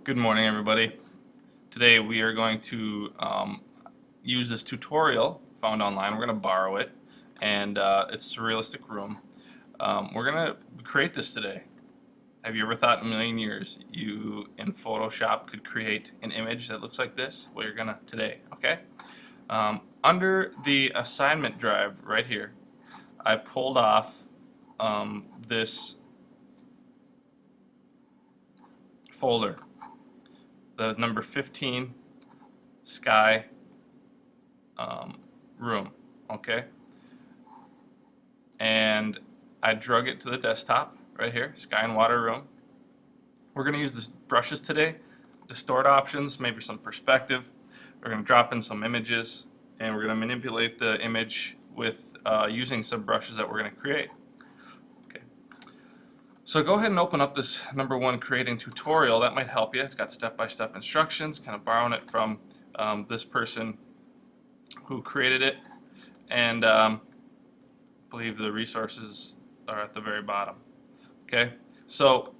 Good morning, everybody. Today we are going to use this tutorial found online. We're going to borrow it, and it's Surrealistic Room. We're going to create this today. Have you ever thought in a million years you in Photoshop could create an image that looks like this? Well, you're going to today, okay? Under the assignment drive right here, I pulled off this folder, the number 15 sky room, okay? And I drug it to the desktop right here, sky and water room. We're going to use the brushes today, distort options, maybe some perspective. We're going to drop in some images, and we're going to manipulate the image with using some brushes that we're going to create. Okay. So go ahead and open up this number 1 creating tutorial. That might help you. It's got step-by-step instructions, kind of borrowing it from this person who created it, and I believe the resources are at the very bottom. Okay, so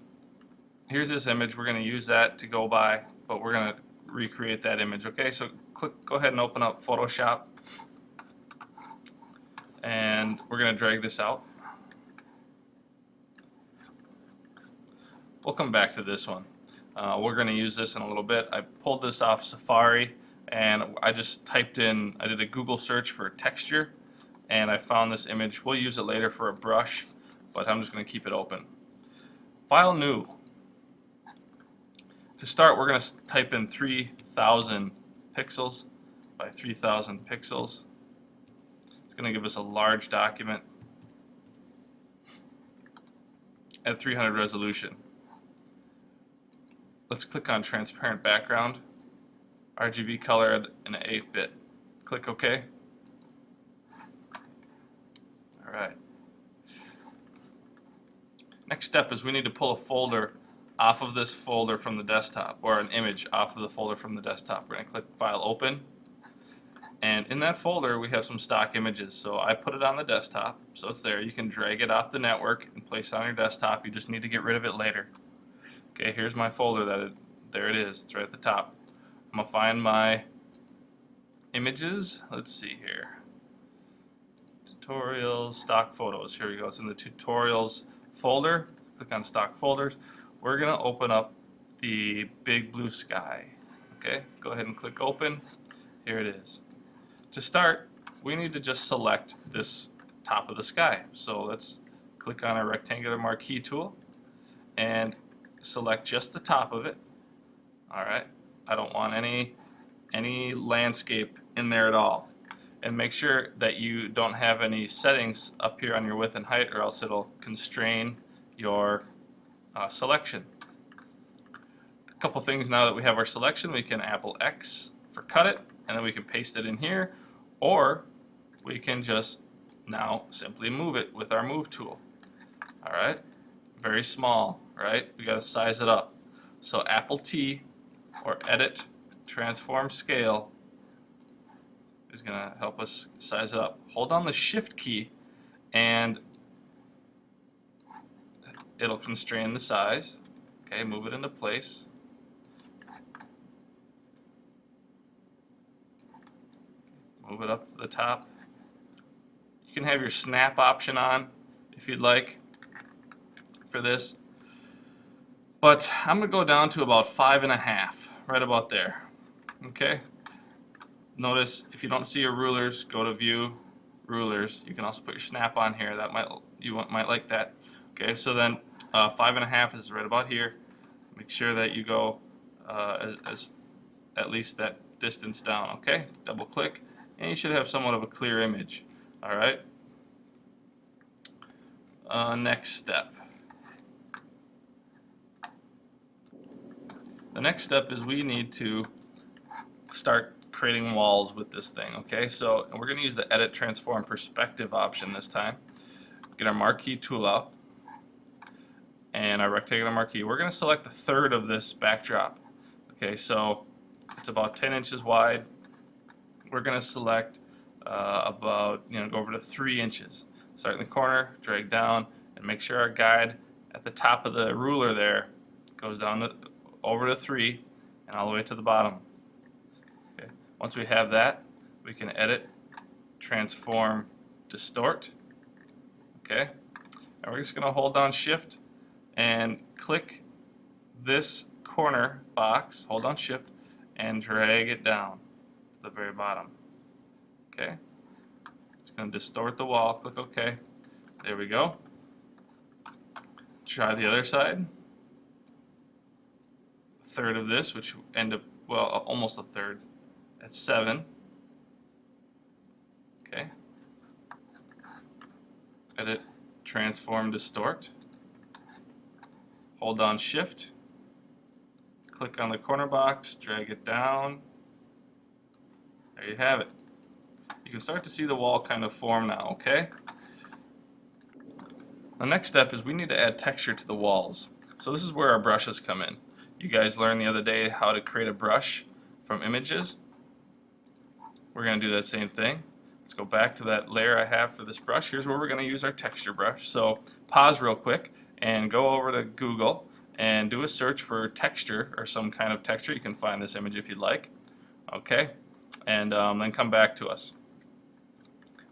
here's this image. We're going to use that to go by, but we're going to recreate that image. Okay, so go ahead and open up Photoshop, and we're going to drag this out. We'll come back to this one. We're going to use this in a little bit. I pulled this off Safari, and I just typed in, I did a Google search for texture, and I found this image. We'll use it later for a brush, but I'm just going to keep it open. File new. To start, we're going to type in 3000 pixels by 3000 pixels. It's going to give us a large document at 300 resolution. Let's click on transparent background, RGB color in an 8-bit. Click OK. Alright. Next step is we need to pull a folder off of this folder from the desktop, or an image off of the folder from the desktop. We're going to click File Open, and in that folder we have some stock images. So I put it on the desktop, so it's there. You can drag it off the network and place it on your desktop. You just need to get rid of it later. Okay, here's my folder. There it is. It's right at the top. I'm going to find my images. Let's see here. Tutorials, stock photos. Here we go. It's in the tutorials folder. Click on stock folders. We're going to open up the big blue sky. Okay, go ahead and click open. Here it is. To start, we need to just select this top of the sky. So let's click on our rectangular marquee tool and select just the top of it. Alright, I don't want any landscape in there at all. And make sure that you don't have any settings up here on your width and height, or else it'll constrain your selection. A couple things now that we have our selection: we can Apple X for cut it, and then we can paste it in here, or we can just now simply move it with our move tool. Alright, very small, right? We got to size it up. So Apple T or Edit Transform Scale is going to help us size it up. Hold down the Shift key and it'll constrain the size. Okay, move it into place. Move it up to the top. You can have your snap option on if you'd like for this. But I'm going to go down to about 5.5, right about there. Okay? Notice if you don't see your rulers, go to View, Rulers. You can also put your snap on here. You might like that. Okay, so then 5.5 is right about here. Make sure that you go as at least that distance down. Okay, double click, and you should have somewhat of a clear image. All right. Next step. The next step is we need to start creating walls with this thing. Okay, so we're going to use the Edit Transform Perspective option this time. Get our marquee tool out and our rectangular marquee. We're going to select a third of this backdrop. Okay, so it's about 10 inches wide. We're going to select about, go over to 3 inches. Start in the corner, drag down, and make sure our guide at the top of the ruler there goes down over to 3 and all the way to the bottom. Okay. Once we have that, we can edit, transform, distort. Okay, and we're just going to hold down Shift and click this corner box, hold down Shift, and drag it down to the very bottom. Okay, it's going to distort the wall. Click OK. There we go. Try the other side. A third of this, which end up, well, almost a third. That's 7. Okay. Edit, transform, distort. Hold down Shift. Click on the corner box, drag it down. There you have it. You can start to see the wall kind of form now, okay? The next step is we need to add texture to the walls. So this is where our brushes come in. You guys learned the other day how to create a brush from images. We're going to do that same thing. Let's go back to that layer I have for this brush. Here's where we're going to use our texture brush. So pause real quick and go over to Google and do a search for texture or some kind of texture. You can find this image if you'd like. Okay, and then come back to us.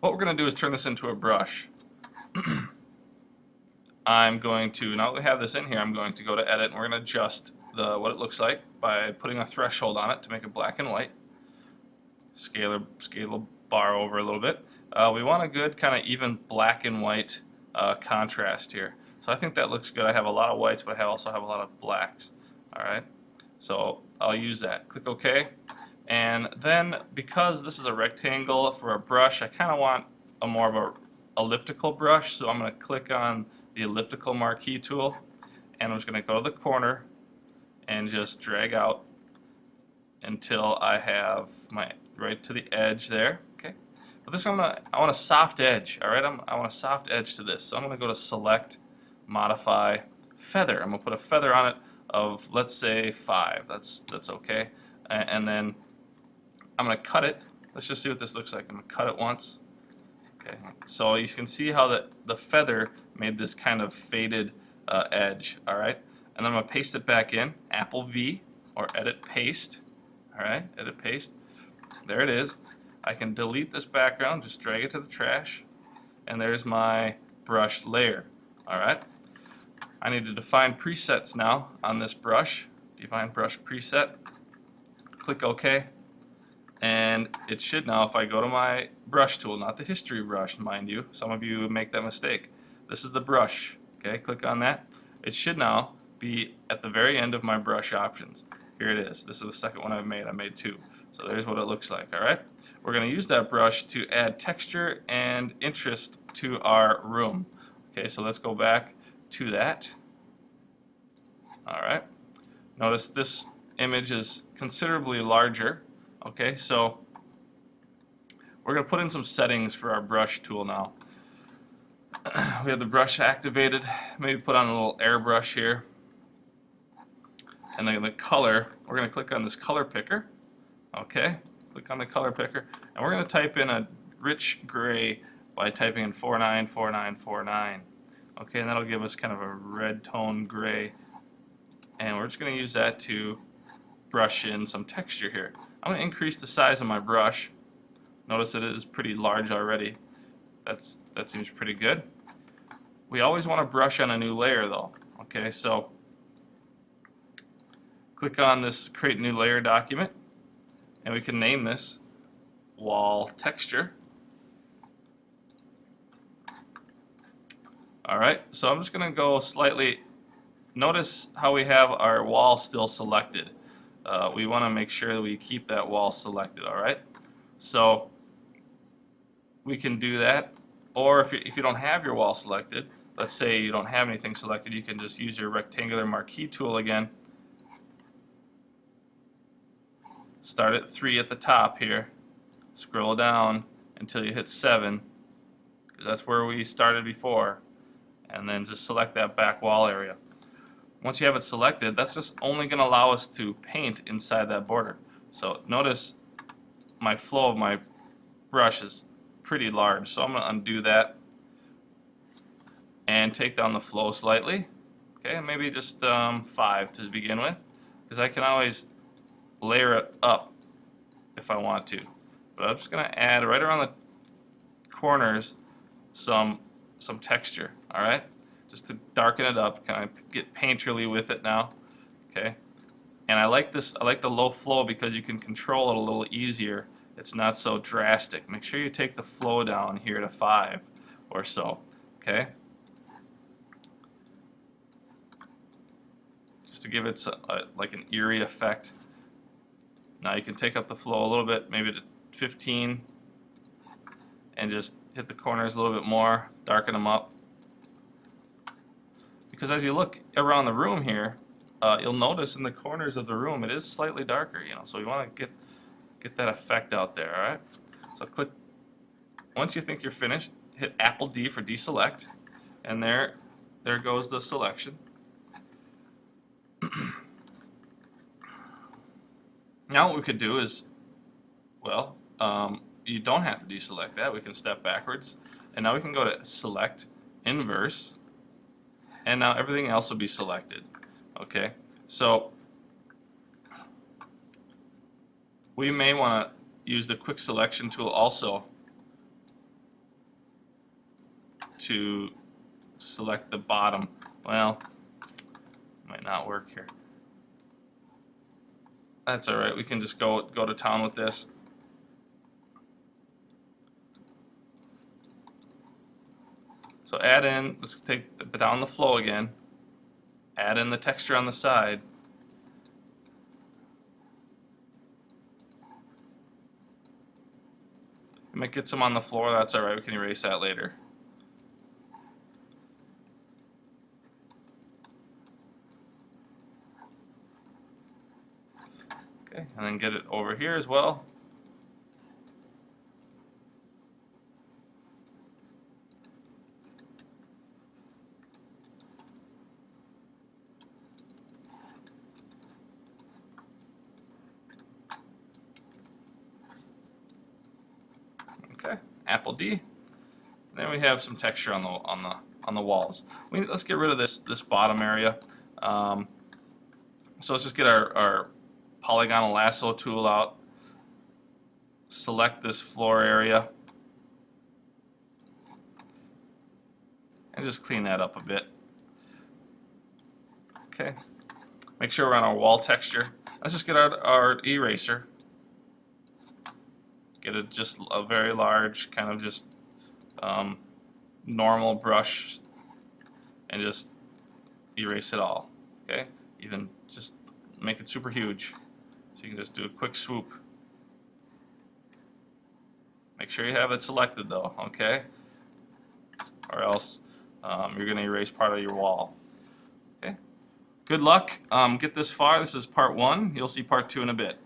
What we're going to do is turn this into a brush. I'm going to, now that we have this in here, I'm going to go to Edit and we're going to adjust what it looks like by putting a threshold on it to make it black and white. Scale the bar over a little bit. We want a good kind of even black and white contrast here. So I think that looks good. I have a lot of whites, but I also have a lot of blacks. Alright, so I'll use that. Click OK. And then because this is a rectangle for a brush, I kind of want a more of a elliptical brush, so I'm going to click on the elliptical marquee tool and I'm just going to go to the corner and just drag out until I have my right to the edge there. Okay, but this I want a soft edge. All right, I want a soft edge to this, so I'm going to go to Select, Modify, Feather. I'm going to put a feather on it of, let's say, 5. That's okay, and then I'm going to cut it. Let's just see what this looks like. I'm going to cut it once. Okay, so you can see how the feather made this kind of faded edge. All right, and then I'm going to paste it back in. Apple V or Edit Paste. All right, Edit Paste. There it is. I can delete this background, just drag it to the trash, and there's my brush layer. All right. I need to define presets now on this brush. Define brush preset. Click OK. And it should now, if I go to my brush tool, not the history brush, mind you, some of you make that mistake. This is the brush. Okay, click on that. It should now be at the very end of my brush options. Here it is. This is the second one I've made. I made 2. So there's what it looks like. All right. We're going to use that brush to add texture and interest to our room. Okay, so let's go back to that. All right. Notice this image is considerably larger. Okay, so we're going to put in some settings for our brush tool now. We have the brush activated. Maybe put on a little airbrush here. And then the color, we're going to click on this color picker. Okay, click on the color picker. And we're going to type in a rich gray by typing in 494949. Okay, and that'll give us kind of a red tone gray. And we're just going to use that to brush in some texture here. I'm going to increase the size of my brush. Notice that it is pretty large already. That seems pretty good. We always want to brush on a new layer though. Okay, so click on this Create New Layer document and we can name this Wall Texture. Alright, so I'm just going to go slightly. Notice how we have our wall still selected. We want to make sure that we keep that wall selected, alright? So we can do that, or if you don't have your wall selected, let's say you don't have anything selected, you can just use your rectangular marquee tool again. Start at 3 at the top here, scroll down until you hit 7, because that's where we started before, and then just select that back wall area. Once you have it selected, that's just only going to allow us to paint inside that border. So notice my flow of my brush is pretty large, so I'm going to undo that and take down the flow slightly. Okay, maybe just 5 to begin with, is I can always layer it up if I want to. But I'm just going to add right around the corners some texture, all right? Just to darken it up, kind of get painterly with it now, okay? And I like this, I like the low flow because you can control it a little easier. It's not so drastic. Make sure you take the flow down here to 5 or so, okay? Just to give it like an eerie effect. Now you can take up the flow a little bit, maybe to 15, and just hit the corners a little bit more, darken them up. Because as you look around the room here, you'll notice in the corners of the room it is slightly darker, you know. So you want to get that effect out there, all right? So click. Once you think you're finished, hit Apple D for deselect, and there goes the selection. Now what we could do is, well, you don't have to deselect that. We can step backwards, and now we can go to Select, Inverse, and now everything else will be selected. Okay, so we may want to use the Quick Selection tool also to select the bottom. Well, might not work here. That's all right. We can just go to town with this. So add in, let's take down the flow again. Add in the texture on the side. You might get some on the floor. That's all right. We can erase that later. Okay, and then get it over here as well. Okay, Apple D. And then we have some texture on the walls. Let's get rid of this bottom area. So let's just get our polygonal lasso tool out. Select this floor area, and just clean that up a bit. Okay. Make sure we're on our wall texture. Let's just get our eraser. Get just a very large kind of just normal brush and just erase it all. Okay, even just make it super huge, so you can just do a quick swoop. Make sure you have it selected though, okay, or else you're going to erase part of your wall. Okay, good luck. Get this far. This is part 1. You'll see part 2 in a bit.